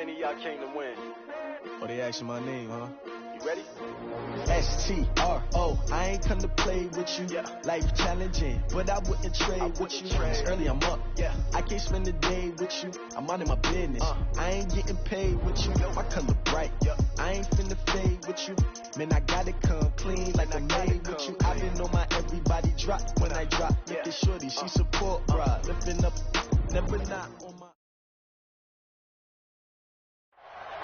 many of y'all came to win? Oh, they asking my name, huh? You ready? S-T-R-O, I ain't come to play with you. Life challenging, but I wouldn't trade with you. It's early, I'm up. I can't spend the day with you. I'm out of my business. I ain't getting paid with you. My color bright. I ain't finna fade with you. Man, I gotta come clean like I made with you. I been on my everybody drop when I drop. Look at shorty, she support, bruh. Lifting up, never not on my...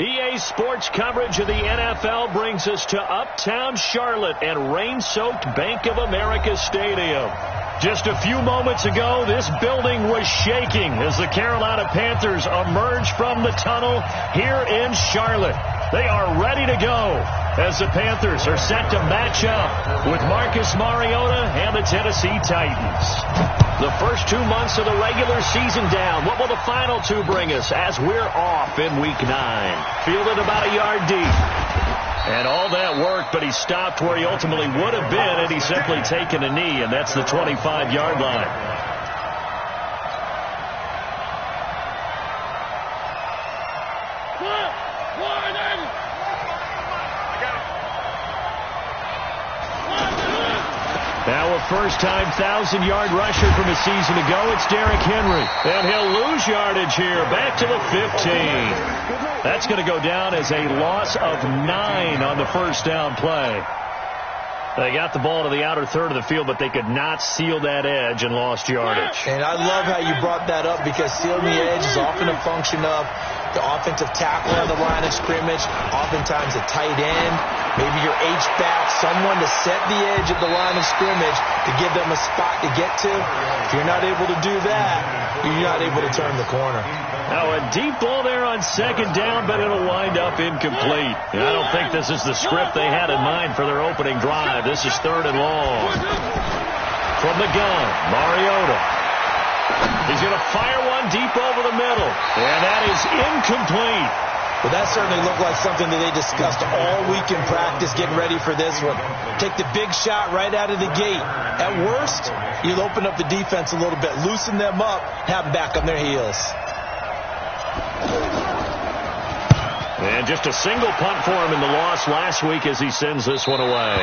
EA Sports coverage of the NFL brings us to Uptown Charlotte and rain-soaked Bank of America Stadium. Just a few moments ago, this building was shaking as the Carolina Panthers emerged from the tunnel here in Charlotte. They are ready to go as the Panthers are set to match up with Marcus Mariota and the Tennessee Titans. The first 2 months of the regular season down. What will the final two bring us as we're off in Week 9? Fielded about a yard deep. And all that worked, but he stopped where he ultimately would have been had he simply taken a knee, and that's the 25-yard line. Now a first-time 1,000-yard rusher from a season ago, it's Derrick Henry. And he'll lose yardage here, back to the 15. That's going to go down as a loss of 9 on the first down play. They got the ball to the outer third of the field, but they could not seal that edge and lost yardage. And I love how you brought that up because sealing the edge is often a function of the offensive tackle on the line of scrimmage, oftentimes a tight end, maybe your H-back, someone to set the edge at the line of scrimmage to give them a spot to get to. If you're not able to do that, you're not able to turn the corner. Now a deep ball there on second down, but it'll wind up incomplete. And I don't think this is the script they had in mind for their opening drive. This is third and long. From the gun, Mariota. He's going to fire one deep over the middle. And that is incomplete. Well, that certainly looked like something that they discussed all week in practice, getting ready for this one. Take the big shot right out of the gate. At worst, you'll open up the defense a little bit, loosen them up, have them back on their heels. And just a single punt for him in the loss last week as he sends this one away.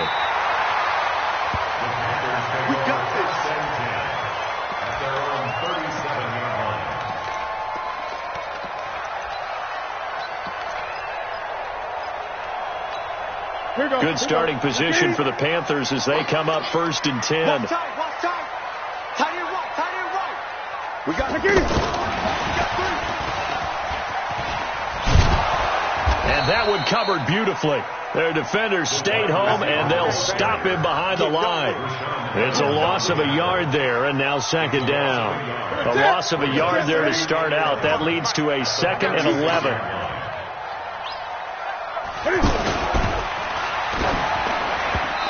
We got this. Good starting position for the Panthers as they come up 1st and 10. Tight end right. We got McGee. And that one covered beautifully. Their defenders stayed home, and they'll stop him behind the line. It's a loss of a yard there, and now second down. A loss of a yard there to start out. That leads to a 2nd and 11.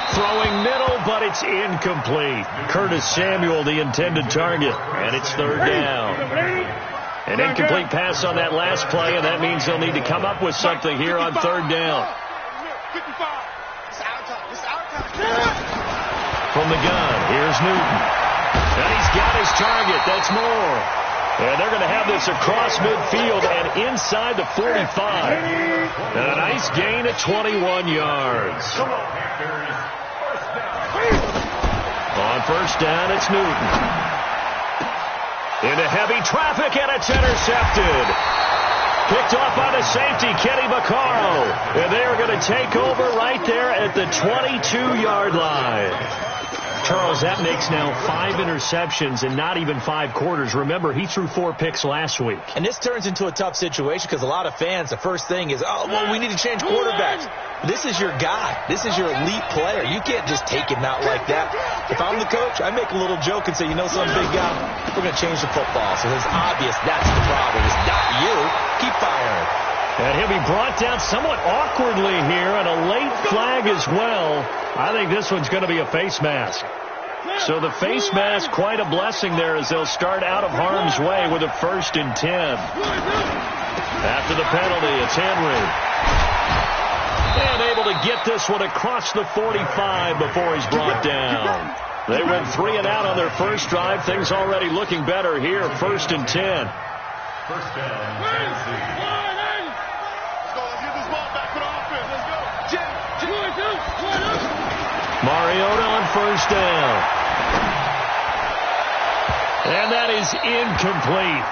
Throwing middle, but it's incomplete. Curtis Samuel, the intended target, and it's third down. An incomplete pass on that last play, and that means they'll need to come up with something here on third down. From the gun, here's Newton. And he's got his target. That's Moore. And they're going to have this across midfield and inside the 45. And a nice gain at 21 yards. On first down, it's Newton. Into heavy traffic, and it's intercepted. Picked off by the safety, Kenny Vaccaro. And they are going to take over right there at the 22-yard line. Charles, that makes now 5 interceptions in not even 5 quarters. Remember, he threw 4 picks last week. And this turns into a tough situation because a lot of fans, the first thing is, oh, well, we need to change quarterbacks. This is your guy. This is your elite player. You can't just take him out like that. If I'm the coach, I make a little joke and say, you know, some big guy, we're going to change the football. So it's obvious that's the problem. It's not you. Keep firing. And he'll be brought down somewhat awkwardly here, and a late flag as well. I think this one's going to be a face mask. So the face mask, quite a blessing there as they'll start out of harm's way with a 1st and 10. After the penalty, it's Henry. And able to get this one across the 45 before he's brought down. They went 3 and out on their first drive. Things already looking better here, 1st and 10. First down, Tennessee. Mariota on first down. And that is incomplete.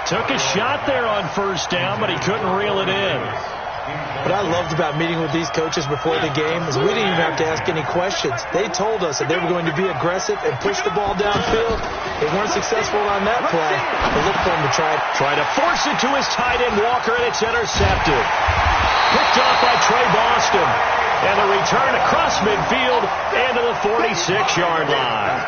Took a shot there on first down, but he couldn't reel it in. What I loved about meeting with these coaches before the game is we didn't even have to ask any questions. They told us that they were going to be aggressive and push the ball downfield. They weren't successful on that play. They look for him to try to force it to his tight end, Walker, and it's intercepted. Picked off by Trey Boston. And the return across midfield into the 46-yard line.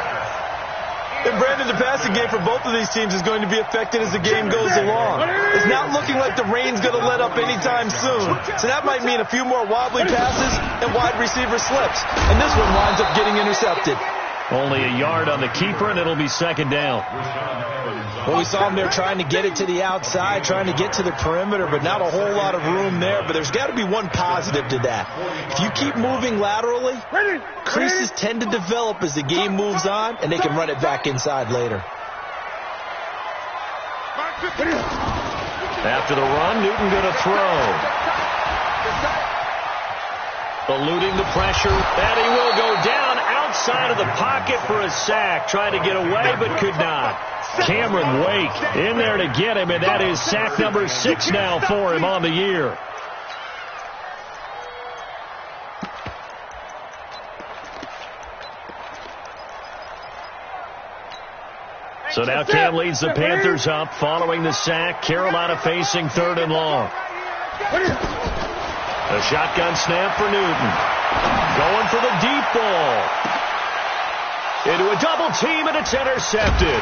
And Brandon, the passing game for both of these teams is going to be affected as the game goes along. It's not looking like the rain's going to let up anytime soon. So that might mean a few more wobbly passes and wide receiver slips. And this one winds up getting intercepted. Only a yard on the keeper, and it'll be second down. Well, we saw him there trying to get it to the outside, trying to get to the perimeter, but not a whole lot of room there. But there's got to be one positive to that. If you keep moving laterally, creases tend to develop as the game moves on, and they can run it back inside later. After the run, Newton going to throw. Eluding the pressure, and he will go down outside of the pocket for a sack. Trying to get away, but could not. Cameron Wake in there to get him, and that is sack number 6 now for him on the year. So now Cam leads the Panthers up following the sack. Carolina facing 3rd and long. A shotgun snap for Newton. Going for the deep ball. Into a double team, and it's intercepted.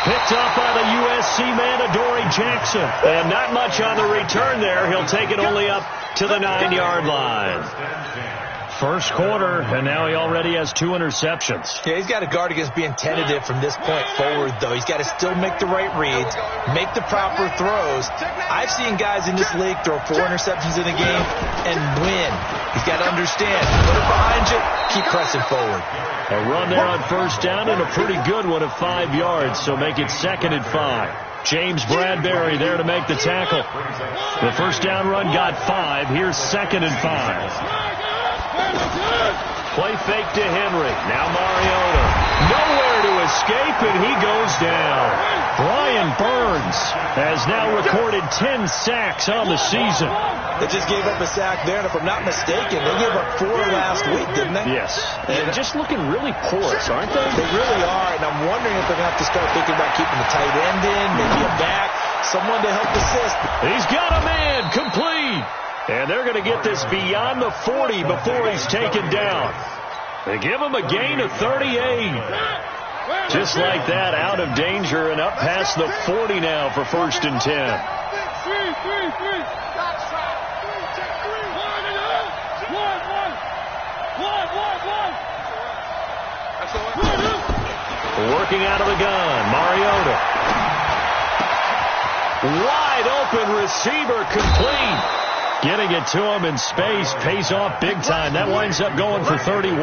Picked up by the USC man, Adoree Jackson. And not much on the return there. He'll take it only up to the 9-yard line. First quarter, and now he already has 2 interceptions. Yeah, he's got to guard against being tentative from this point forward, though. He's got to still make the right reads, make the proper throws. I've seen guys in this league throw 4 interceptions in a game and win. He's got to understand, put it behind you, keep pressing forward. A run there on first down, and a pretty good one of 5 yards, so make it 2nd and 5. James Bradbury there to make the tackle. The first down run got 5. Here's 2nd and 5. Play fake to Henry. Now Mariota. Nowhere to escape, and he goes down. Brian Burns has now recorded 10 sacks on the season. They just gave up a sack there, and if I'm not mistaken, they gave up 4 last week, didn't they? Yes. And just looking really porous, aren't they? They really are, and I'm wondering if they're going to have to start thinking about keeping the tight end in, maybe a back, someone to help assist. He's got a man, complete. And they're going to get this beyond the 40 before he's taken down. They give him a gain of 38. Just like that, out of danger and up past the 40 now for 1st and 10. Working out of the gun, Mariota. Wide open receiver, complete. Getting it to him in space pays off big time. That winds up going for 31.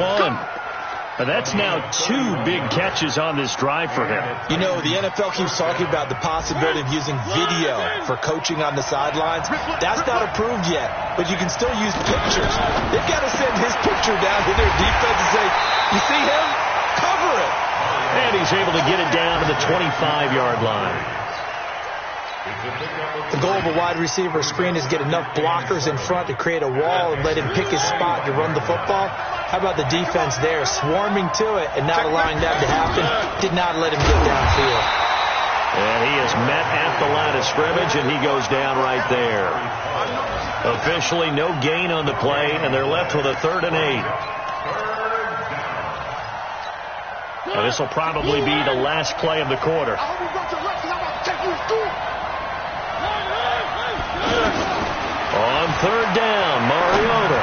But that's now 2 big catches on this drive for him. You know, the NFL keeps talking about the possibility of using video for coaching on the sidelines. That's not approved yet, but you can still use pictures. They've got to send his picture down to their defense and say, you see him? Cover it. And he's able to get it down to the 25-yard line. The goal of a wide receiver screen is get enough blockers in front to create a wall and let him pick his spot to run the football. How about the defense there, swarming to it and not allowing that to happen? Did not let him get downfield. And he is met at the line of scrimmage, and he goes down right there. Officially no gain on the play, and they're left with a 3rd and 8. Now, this will probably be the last play of the quarter. On 3rd down, Mariota.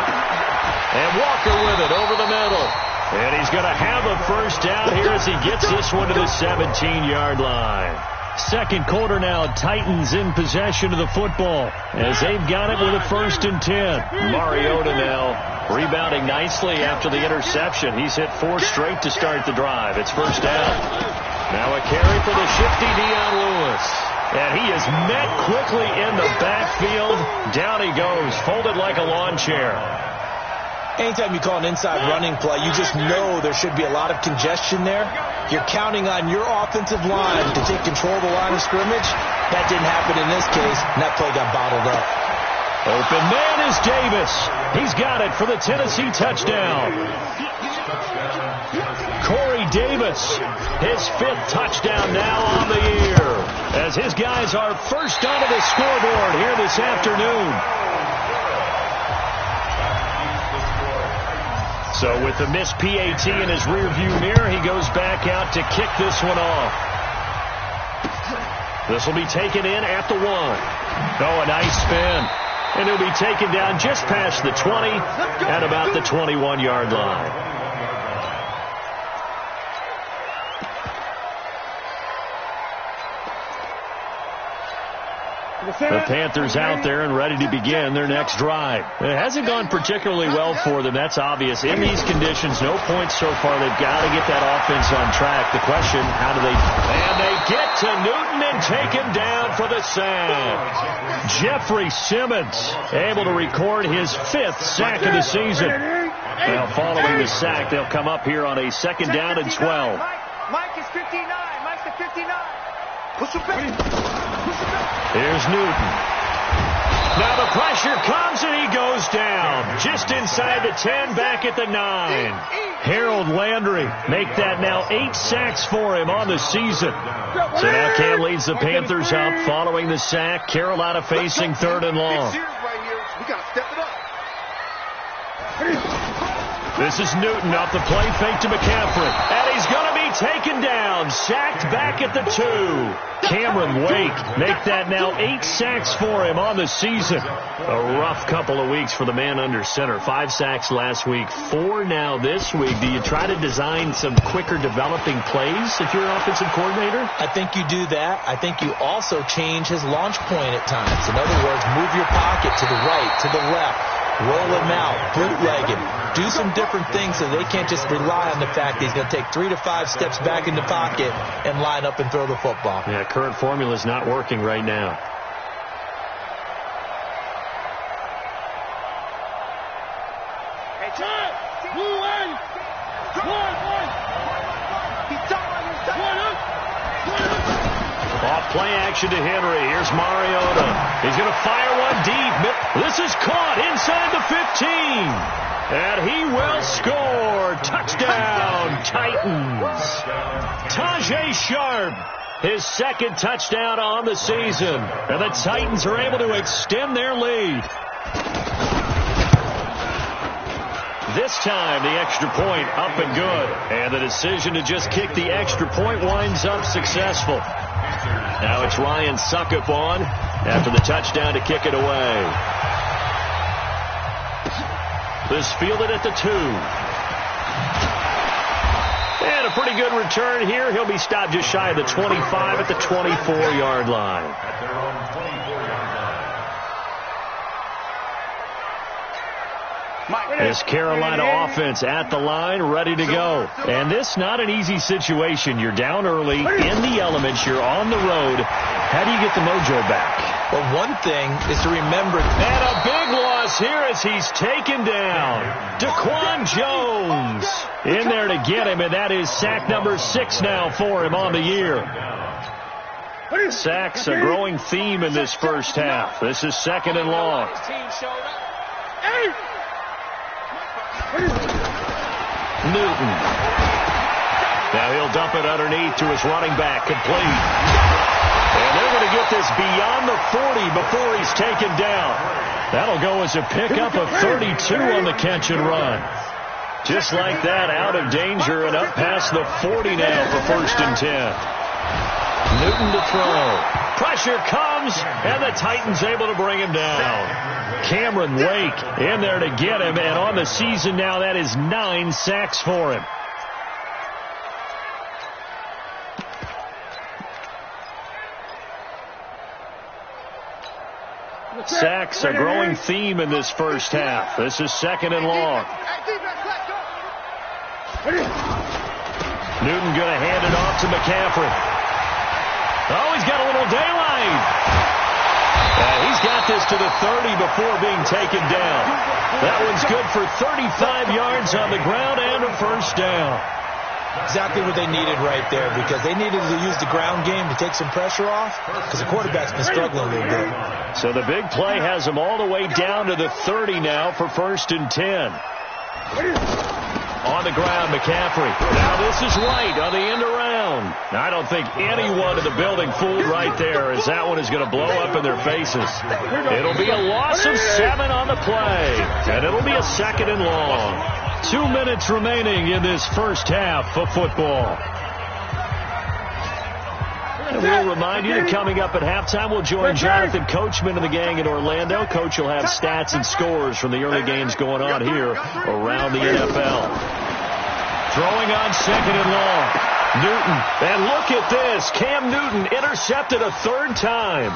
And Walker with it over the middle. And he's going to have a first down here as he gets this one to the 17-yard line. Second quarter now, Titans in possession of the football as they've got it with a 1st and 10. Mariota now rebounding nicely after the interception. He's hit 4 straight to start the drive. It's first down. Now a carry for the shifty Dion Lewis. And he is met quickly in the backfield. Down he goes, folded like a lawn chair. Anytime you call an inside running play, you just know there should be a lot of congestion there. You're counting on your offensive line to take control of the line of scrimmage. That didn't happen in this case, and that play got bottled up. Open man is Davis. He's got it for the Tennessee touchdown. Corey Davis, his 5th touchdown now on the year, as his guys are first onto the scoreboard here this afternoon. So with the missed PAT in his rearview mirror, he goes back out to kick this one off. This will be taken in at the 1. Oh, a nice spin. And he'll be taken down just past the 20 at about the 21-yard line. The Panthers out there and ready to begin their next drive. It hasn't gone particularly well for them. That's obvious. In these conditions, no points so far. They've got to get that offense on track. The question, how do they... And they get to Newton and take him down for the sack. Jeffrey Simmons able to record his 5th sack of the season. Now, following the sack, they'll come up here on a 2nd down and 12. Mike is 59. Mike's the 59. Push him back. Here's Newton. Now the pressure comes and he goes down. Just inside the 10, back at the 9. Harold Landry make that now 8 sacks for him on the season. So now Cam leads the Panthers up following the sack. Carolina facing 3rd and long. We got to step it up. This is Newton off the play fake to McCaffrey. And he's going to be taken down. Sacked back at the 2. Cameron Wake make that now 8 sacks for him on the season. A rough couple of weeks for the man under center. 5 sacks last week, 4 now this week. Do you try to design some quicker developing plays if you're an offensive coordinator? I think you do that. I think you also change his launch point at times. In other words, move your pocket to the right, to the left. Roll him out, bootleg him, do some different things so they can't just rely on the fact that he's going to take 3 to 5 steps back in the pocket and line up and throw the football. Yeah, current formula is not working right now. Off play action to Henry. Here's Mariota. He's going to fire one deep. This is caught inside the 15. And he will score. Touchdown, Titans. Tajay Sharp, his 2nd touchdown on the season. And the Titans are able to extend their lead. This time, the extra point up and good. And the decision to just kick the extra point winds up successful. Now it's Ryan Suckup on after the touchdown to kick it away. This fielded at the 2. And a pretty good return here. He'll be stopped just shy of the 25 at the 24-yard line. This Carolina offense at the line, ready to go. And this not an easy situation. You're down early, in the elements, you're on the road. How do you get the mojo back? Well, one thing is to remember. And a big loss here as he's taken down. Daquan Jones in there to get him, and that is sack number 6 now for him on the year. Sacks a growing theme in this first half. This is 2nd and long. Newton. Now he'll dump it underneath to his running back, complete. And they're going to get this beyond the 40 before he's taken down. That'll go as a pickup of 32 on the catch and run. Just like that, out of danger and up past the 40 now for 1st and 10. Newton to throw. Pressure comes, and the Titans able to bring him down. Cameron Wake in there to get him, and on the season now, that is 9 sacks for him. Sacks a growing theme in this first half. This is 2nd and long. Newton going to hand it off to McCaffrey. Oh, he's got a little daylight. And he's got this to the 30 before being taken down. That one's good for 35 yards on the ground and a first down. Exactly what they needed right there, because they needed to use the ground game to take some pressure off, because the quarterback's been struggling a little bit. So the big play has them all the way down to the 30 now for 1st and 10. On the ground, McCaffrey. Now this is Wright on the end around. I don't think anyone in the building fooled right there, as that one is going to blow up in their faces. It'll be a loss of 7 on the play, and it'll be a 2nd and long. 2 minutes remaining in this first half of football. And we'll remind you that coming up at halftime, we'll join Jonathan Coachman and the gang in Orlando. Coach will have stats and scores from the early games going on here around the NFL. Throwing on 2nd and long. Newton. And look at this. Cam Newton intercepted a 3rd time.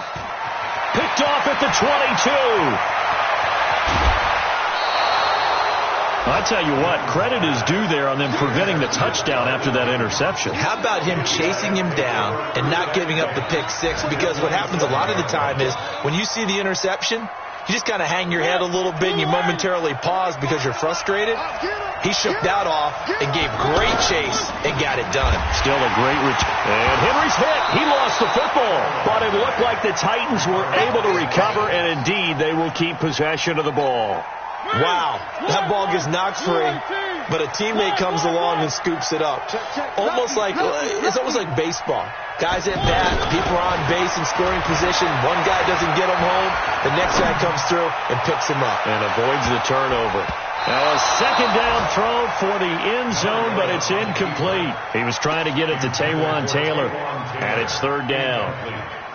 Picked off at the 22. I tell you what, credit is due there on them preventing the touchdown after that interception. How about him chasing him down and not giving up the pick six? Because what happens a lot of the time is when you see the interception, you just kind of hang your head a little bit and you momentarily pause because you're frustrated. He shook that off and gave great chase and got it done. Still a great return. And Henry's hit. He lost the football. But it looked like the Titans were able to recover, and indeed they will keep possession of the ball. Wow, that ball gets knocked free, but a teammate comes along and scoops it up. It's almost like baseball. Guys at bat, people are on base in scoring position. One guy doesn't get him home. The next guy comes through and picks him up. And avoids the turnover. Now a 2nd down throw for the end zone, but it's incomplete. He was trying to get it to Taywan Taylor, and it's 3rd down.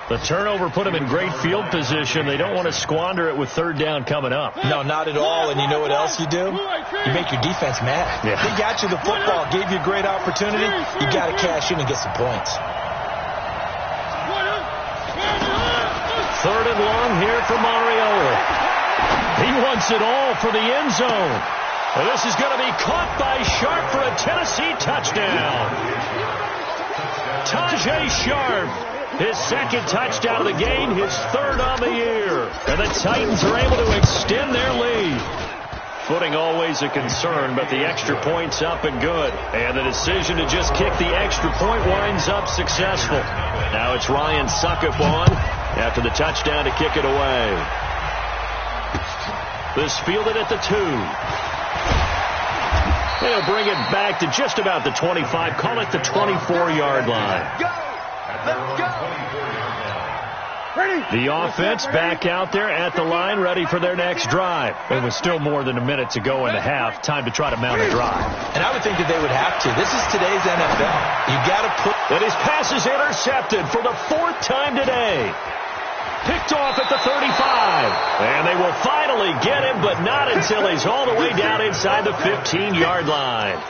The turnover put him in great field position. They don't want to squander it with 3rd down coming up. No, not at all. And you know what else you do? You make your defense mad. Yeah. They got you the football, gave you a great opportunity. You got to cash in and get some points. 3rd and long here for Mariota. He wants it all for the end zone. And this is going to be caught by Sharp for a Tennessee touchdown. Tajay Sharp. His 2nd touchdown of the game, his 3rd on the year. And the Titans are able to extend their lead. Footing always a concern, but the extra point's up and good. And the decision to just kick the extra point winds up successful. Now it's Ryan Suckup on after the touchdown to kick it away. This fielded at the 2. They'll bring it back to just about the 25. Call it the 24-yard line. The offense back out there at the line, ready for their next drive. It was still more than a minute to go in the half. Time to try to mount a drive. And I would think that they would have to. This is today's NFL. You got to put... And his pass is intercepted for the 4th time today. Picked off at the 35. And they will finally get him, but not until he's all the way down inside the 15-yard line.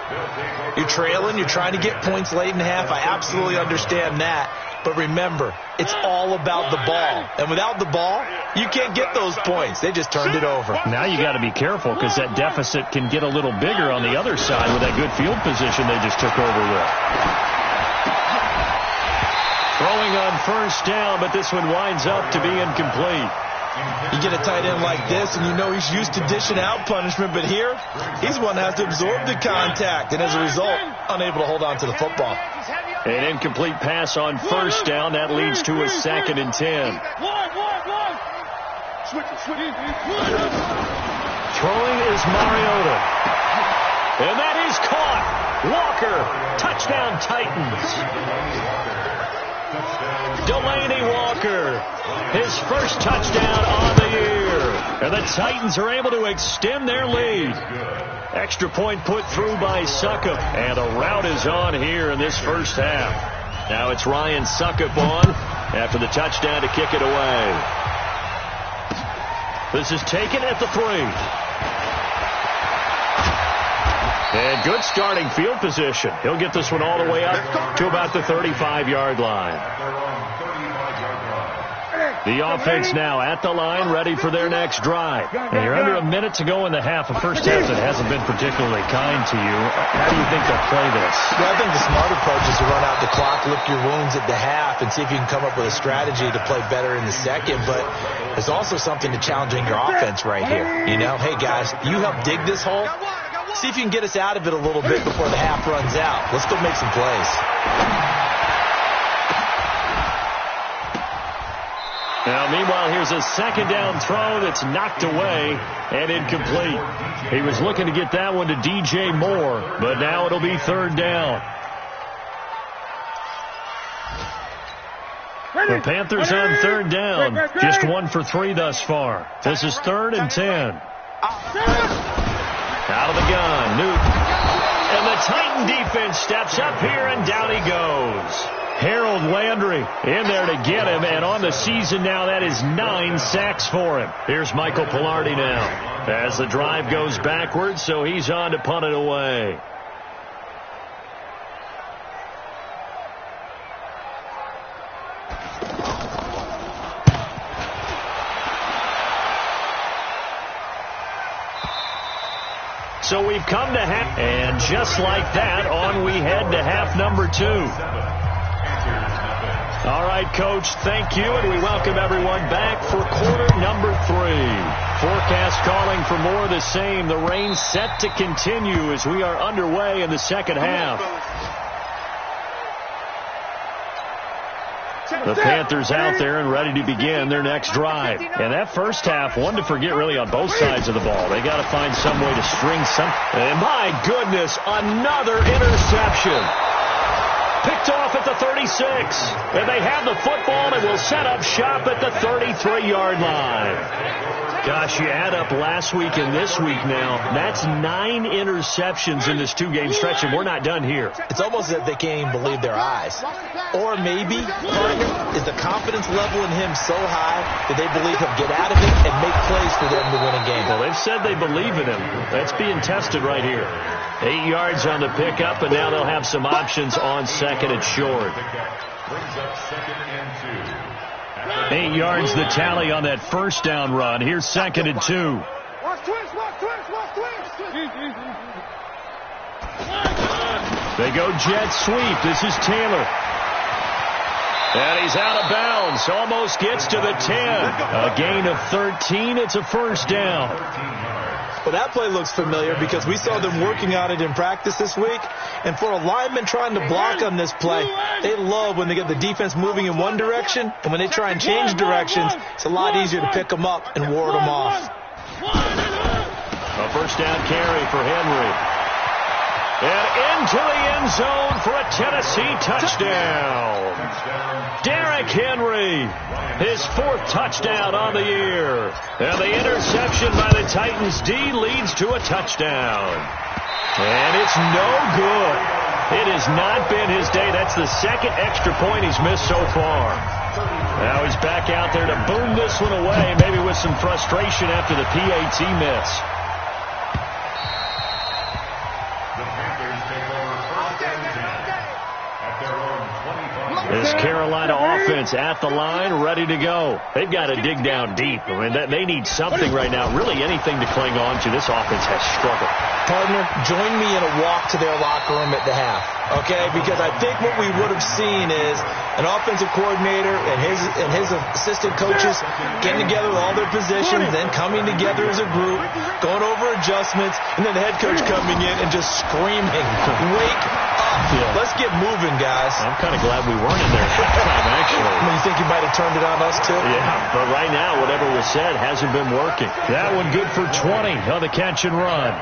You're trailing. You're trying to get points late in the half. I absolutely understand that. But remember, it's all about the ball. And without the ball, you can't get those points. They just turned it over. Now you got to be careful because that deficit can get a little bigger on the other side with that good field position they just took over with. Throwing on 1st down, but this one winds up to be incomplete. You get a tight end like this, and you know he's used to dishing out punishment, but here, he's one that has to absorb the contact, and as a result, unable to hold on to the football. An incomplete pass on 1st down. That leads to a 2nd and 10. Throwing is Mariota. And that is caught. Walker, touchdown Titans. Delaney Walker, his 1st touchdown on the year. And the Titans are able to extend their lead. Extra point put through by Suckup. And the route is on here in this first half. Now it's Ryan Suckup on after the touchdown to kick it away. This is taken at the 3. And good starting field position. He'll get this one all the way up to about the 35-yard line. The offense now at the line, ready for their next drive. And you're under a minute to go in the half, a first half that hasn't been particularly kind to you. How do you think they'll play this? Well, I think the smart approach is to run out the clock, lick your wounds at the half, and see if you can come up with a strategy to play better in the second. But there's also something to challenging your offense right here. You know, hey, guys, you help dig this hole. See if you can get us out of it a little bit before the half runs out. Let's go make some plays. Now, meanwhile, here's a second down throw that's knocked away and incomplete. He was looking to get that one to DJ Moore, but now it'll be third down. The Panthers on third down, just 1 for 3 thus far. This is 3rd and 10. Out of the gun, Newton. And the Titan defense steps up here, and down he goes. Harold Landry in there to get him, and on the season now, that is 9 sacks for him. Here's Michael Pilardi now as the drive goes backwards, so he's on to punt it away. So we've come to half, and just like that, on we head to half number 2. All right, Coach, thank you, and we welcome everyone back for quarter number 3. Forecast calling for more of the same. The rain set to continue as we are underway in the second half. The Panthers out there and ready to begin their next drive. And that first half, one to forget really on both sides of the ball. They got to find some way to string some. And my goodness, another interception. Picked off at the 36. And they have the football and will set up shop at the 33-yard line. Gosh, you add up last week and this week now. That's 9 interceptions in this 2-game stretch, and we're not done here. It's almost as if they can't even believe their eyes. Or maybe, partner, is the confidence level in him so high that they believe he'll get out of it and make plays for them to win a game. Well, they've said they believe in him. That's being tested right here. 8 yards on the pickup, and now they'll have some options on second and short. 8 yards the tally on that first down run. Here's second and 2. They go jet sweep. This is Taylor. And he's out of bounds. Almost gets to the 10. A gain of 13. It's a first down. Well, that play looks familiar because we saw them working on it in practice this week. And for a lineman trying to block on this play, they love when they get the defense moving in one direction. And when they try and change directions, it's a lot easier to pick them up and ward them off. A first down carry for Henry. And into the end zone for a Tennessee touchdown. Derrick Henry, his 4th touchdown on the year. And the interception by the Titans D leads to a touchdown. And it's no good. It has not been his day. That's the 2nd extra point he's missed so far. Now he's back out there to boom this one away, maybe with some frustration after the PAT miss. This Carolina offense at the line, ready to go. They've got to dig down deep. I mean, they need something right now, really anything to cling on to. This offense has struggled. Partner, join me in a walk to their locker room at the half, okay? Because I think what we would have seen is an offensive coordinator and his assistant coaches getting together with all their positions, then coming together as a group, going over adjustments, and then the head coach coming in and just screaming, "Wake up. Yeah. Let's get moving, guys." I'm kind of glad we weren't in there halftime, actually. I mean, you think you might have turned it on us, too? Yeah, but right now, whatever was said hasn't been working. That one good for 20 on the catch and run.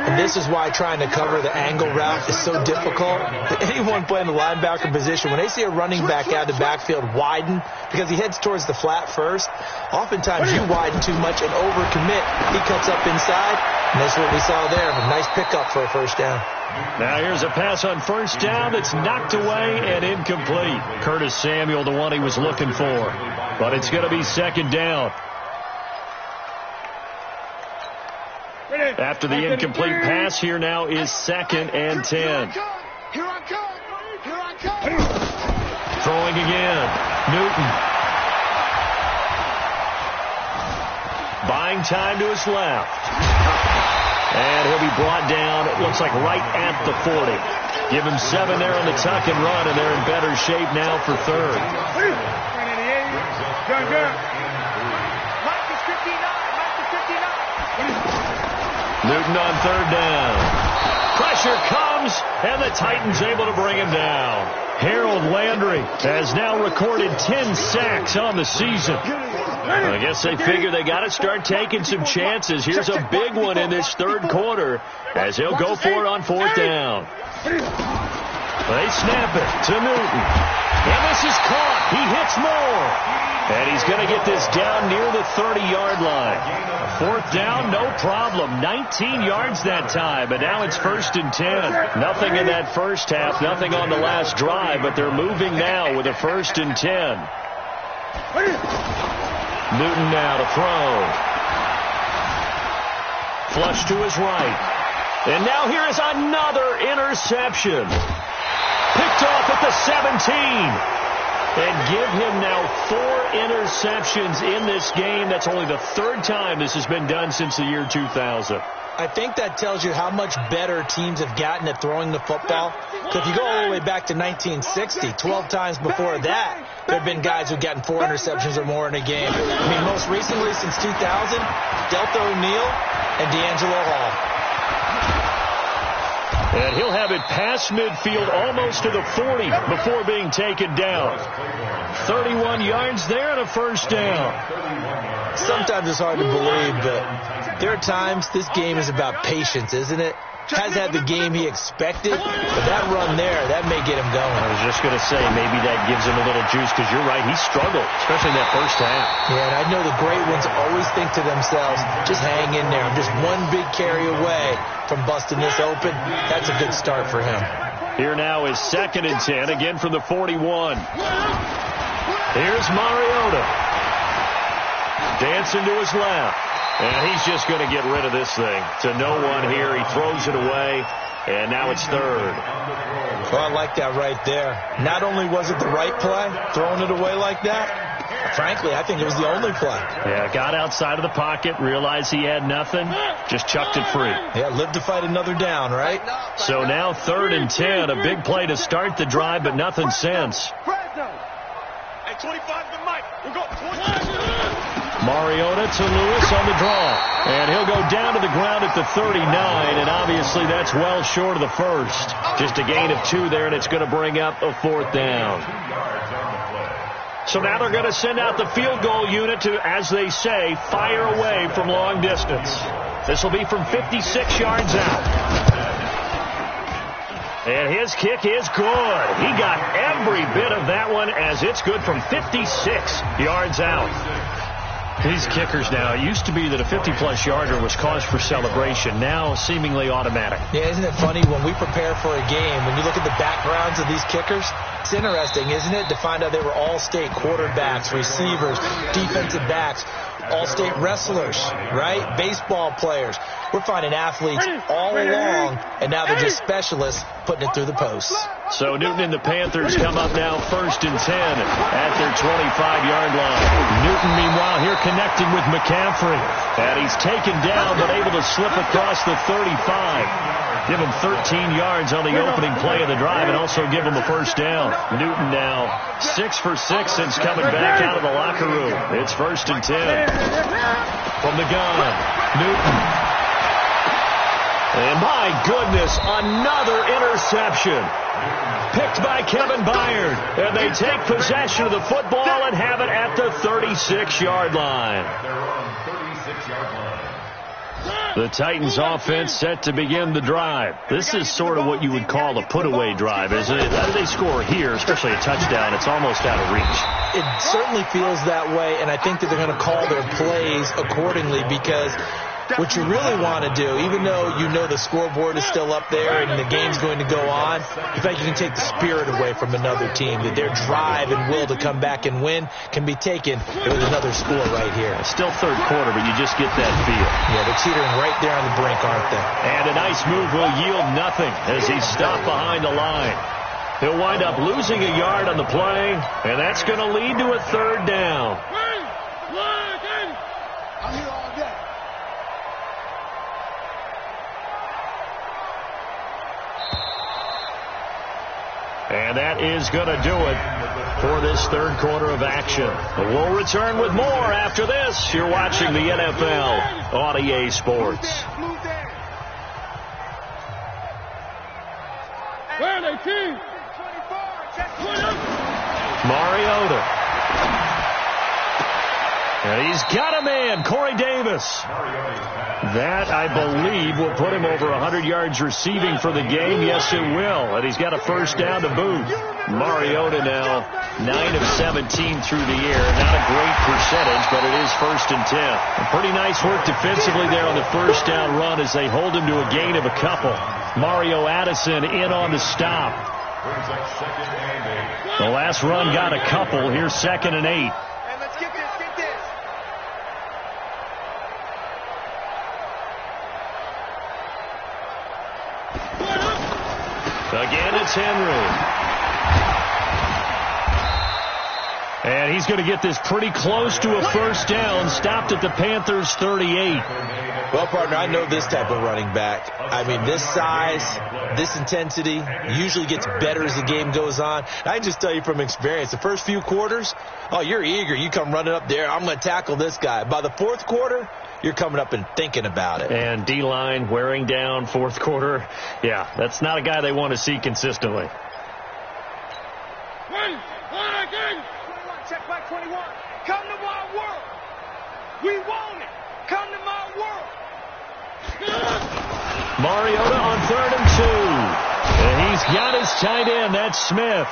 And this is why trying to cover the angle route is so difficult. Anyone playing the linebacker position, when they see a running back out of the backfield widen because he heads towards the flat first, oftentimes you widen too much and overcommit. He cuts up inside, and that's what we saw there. A nice pickup for a first down. Now here's a pass on first down that's knocked away and incomplete. Curtis Samuel, the one he was looking for. But it's going to be second down. After the incomplete pass, here now is second and 10. Throwing again. Newton. Buying time to his left. And he'll be brought down, it looks like right at the 40. Give him 7 there on the tuck and run, and they're in better shape now for third. Newton on third down. Pressure comes, and the Titans able to bring him down. Harold Landry has now recorded 10 sacks on the season. I guess they figure they got to start taking some chances. Here's a big one in this third quarter as he'll go for it on fourth down. They snap it to Newton. And this is caught. He hits more. And he's going to get this down near the 30-yard line. Fourth down, no problem. 19 yards that time, but now it's 1st and 10. Nothing in that first half, nothing on the last drive, but they're moving now with a 1st and 10. Newton now to throw. Flush to his right. And now here is another interception. Picked off at the 17. And give him now 4 interceptions in this game. That's only the 3rd time this has been done since the year 2000. I think that tells you how much better teams have gotten at throwing the football. So if you go all the way back to 1960, 12 times before that, there have been guys who've gotten 4 interceptions or more in a game. I mean, most recently since 2000, Delta O'Neal and D'Angelo Hall. And he'll have it past midfield almost to the 40 before being taken down. 31 yards there and a 1st down. Sometimes it's hard to believe, but there are times this game is about patience, isn't it? Has had the game he expected, but that run there, that may get him going. I was just going to say, maybe that gives him a little juice, because you're right, he struggled, especially in that first half. Yeah, and I know the great ones always think to themselves, just hang in there. I'm just one big carry away from busting this open. That's a good start for him. Here now is 2nd and 10, again from the 41. Here's Mariota. Dancing to his left. And he's just going to get rid of this thing to no one here. He throws it away, and now it's 3rd. Well, I like that right there. Not only was it the right play, throwing it away like that, frankly, I think it was the only play. Yeah, got outside of the pocket, realized he had nothing, just chucked it free. Yeah, live to fight another down, right? So now 3rd and 10, a big play to start the drive, but nothing since. Hey, 25 to Mike. We'll go 20. Mariota to Lewis on the draw. And he'll go down to the ground at the 39, and obviously that's well short of the 1st. Just a gain of 2 there, and it's going to bring up a 4th down. So now they're going to send out the field goal unit to, as they say, fire away from long distance. This will be from 56 yards out. And his kick is good. He got every bit of that one, as it's good from 56 yards out. These kickers now, it used to be that a 50-plus yarder was cause for celebration. Now, seemingly automatic. Yeah, isn't it funny when we prepare for a game, when you look at the backgrounds of these kickers, it's interesting, isn't it, to find out they were all-state quarterbacks, receivers, defensive backs, all-state wrestlers, right? Baseball players. We're finding athletes all along, and now they're just specialists putting it through the posts. So Newton and the Panthers come up now 1st and 10 at their 25-yard line. Newton, meanwhile, here connecting with McCaffrey. And he's taken down, but able to slip across the 35. Give him 13 yards on the opening play of the drive, and also give him a 1st down. Newton now 6 for 6 since coming back out of the locker room. It's 1st and 10. From the gun, Newton. And my goodness, another interception. Picked by Kevin Byard. And they take possession of the football and have it at the 36-yard line. The Titans offense set to begin the drive. This is sort of what you would call a put-away drive, isn't it? How do they score here, especially a touchdown? It's almost out of reach. It certainly feels that way, and I think that they're going to call their plays accordingly, because what you really want to do, even though you know the scoreboard is still up there and the game's going to go on, in fact, you can take the spirit away from another team, that their drive and will to come back and win can be taken with another score right here. Still 3rd quarter, but you just get that feel. Yeah, they're teetering right there on the brink, aren't they? And a nice move will yield nothing as he's stopped behind the line. He'll wind up losing a yard on the play, and that's going to lead to a third down. I'm here all day. And that is going to do it for this third quarter of action. We'll return with more after this. You're watching the NFL on EA Sports. Mariota. And he's got a man, Corey Davis. That, I believe, will put him over 100 yards receiving for the game. Yes, it will. And he's got a first down to boot. Mariota now 9 of 17 through the air. Not a great percentage, but it is 1st and 10. And pretty nice work defensively there on the first down run as they hold him to a gain of a couple. Mario Addison in on the stop. The last run got a couple. Here's 2nd and 8. Again, it's Henry. And he's going to get this pretty close to a first down. Stopped at the Panthers' 38. Well, partner, I know this type of running back. I mean, this size, this intensity usually gets better as the game goes on. I can just tell you from experience, the first few quarters, oh, you're eager. You come running up there. I'm going to tackle this guy. By the fourth quarter, you're coming up and thinking about it. And D-line wearing down fourth quarter. Yeah, that's not a guy they want to see consistently. Check back 21. Come to my world. We want it. Come to my world. Mariota on 3rd and 2. And he's got his tight end. That's Smith.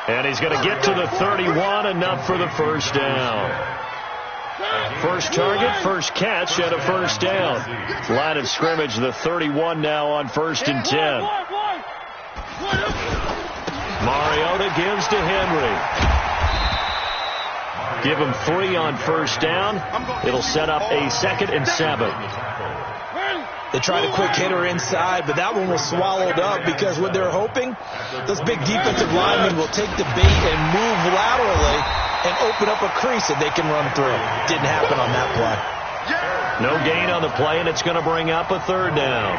And he's going to get to the 31, enough for the first down. First target, first catch, and a first down. Line of scrimmage, the 31 now on 1st and 10. Mariota gives to Henry. Give him 3 on first down. It'll set up a 2nd and 7. They tried a quick hitter inside, but that one was swallowed up because what they're hoping, those big defensive linemen will take the bait and move laterally and open up a crease that they can run through. Didn't happen on that play. No gain on the play, and it's going to bring up a 3rd down.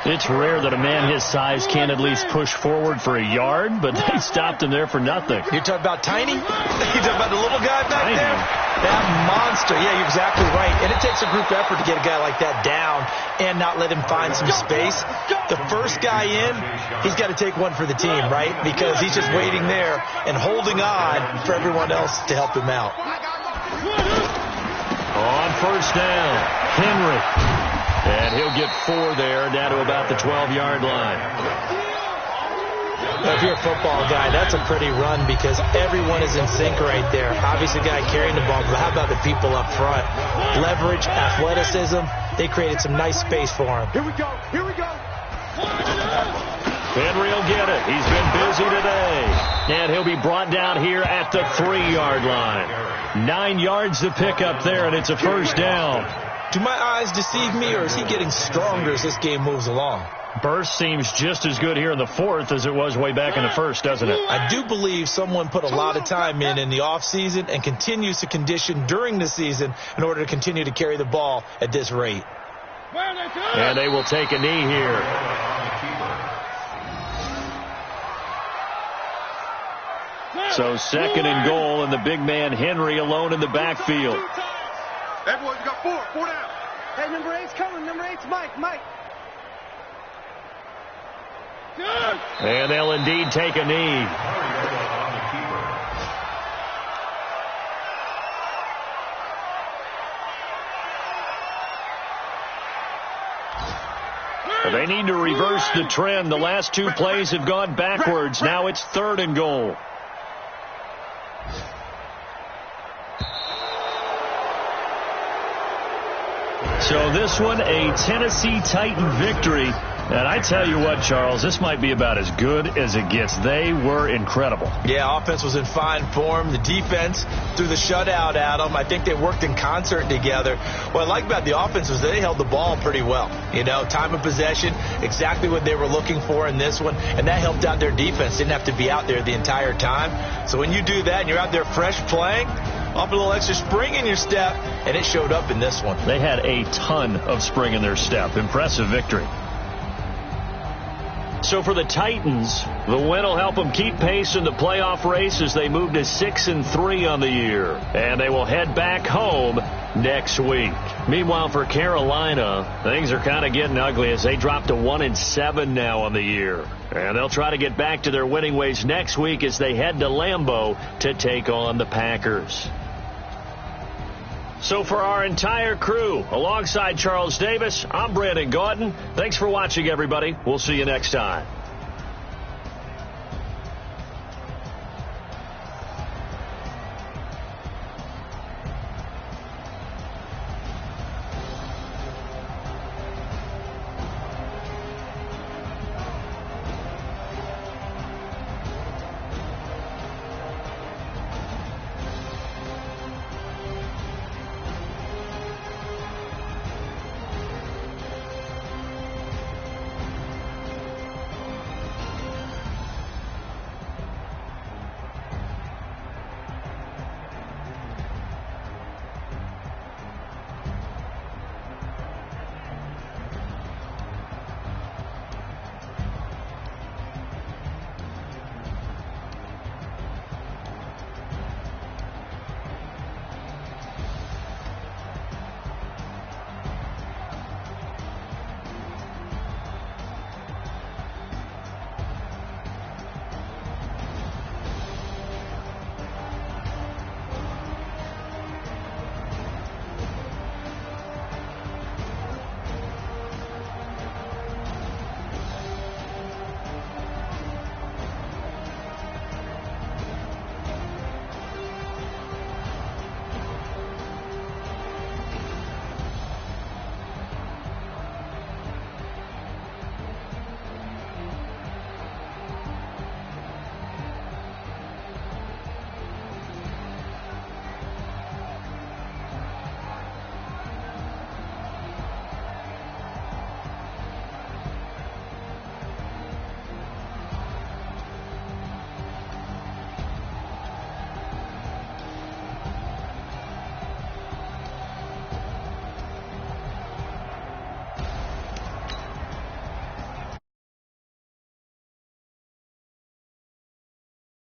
It's rare that a man his size can't at least push forward for a yard, but they stopped him there for nothing. You're talking about Tiny? You're talking about the little guy back Tiny. there? That monster. Yeah, you're exactly right. And it takes a group effort to get a guy like that down and not let him find some space. The first guy in, he's got to take one for the team, right? Because he's just waiting there and holding on for everyone else to help him out. On first down, Henry. And he'll get 4 there, down to about the 12-yard line. Well, if you're a football guy, that's a pretty run because everyone is in sync right there. Obviously, the guy carrying the ball, but how about the people up front? Leverage, athleticism, they created some nice space for him. Here we go. Here we go. Henry will get it. He's been busy today. And he'll be brought down here at the 3-yard line. 9 yards to pick up there, and it's a first down. Do my eyes deceive me, or is he getting stronger as this game moves along? Burst seems just as good here in the 4th as it was way back in the 1st, doesn't it? I do believe someone put a lot of time in the offseason and continues to condition during the season in order to continue to carry the ball at this rate. And they will take a knee here. So 2nd and goal, and the big man Henry alone in the backfield. Hey, boys, you got 4 down. Hey, number 8's coming. Number 8's Mike. And they'll indeed take a knee. They need to reverse the trend. The last 2 plays have gone backwards. Now it's 3rd and goal. So this one, a Tennessee Titan victory. And I tell you what, Charles, this might be about as good as it gets. They were incredible. Yeah, offense was in fine form. The defense threw the shutout at them. I think they worked in concert together. What I like about the offense was they held the ball pretty well. You know, time of possession, exactly what they were looking for in this one, and that helped out their defense. Didn't have to be out there the entire time. So when you do that and you're out there fresh playing, up a little extra spring in your step, and it showed up in this one. They had a ton of spring in their step. Impressive victory. So for the Titans, the win will help them keep pace in the playoff race as they move to 6-3 on the year. And they will head back home next week. Meanwhile, for Carolina, things are kind of getting ugly as they drop to 1-7 now on the year. And they'll try to get back to their winning ways next week as they head to Lambeau to take on the Packers. So for our entire crew, alongside Charles Davis, I'm Brandon Gaudin. Thanks for watching, everybody. We'll see you next time.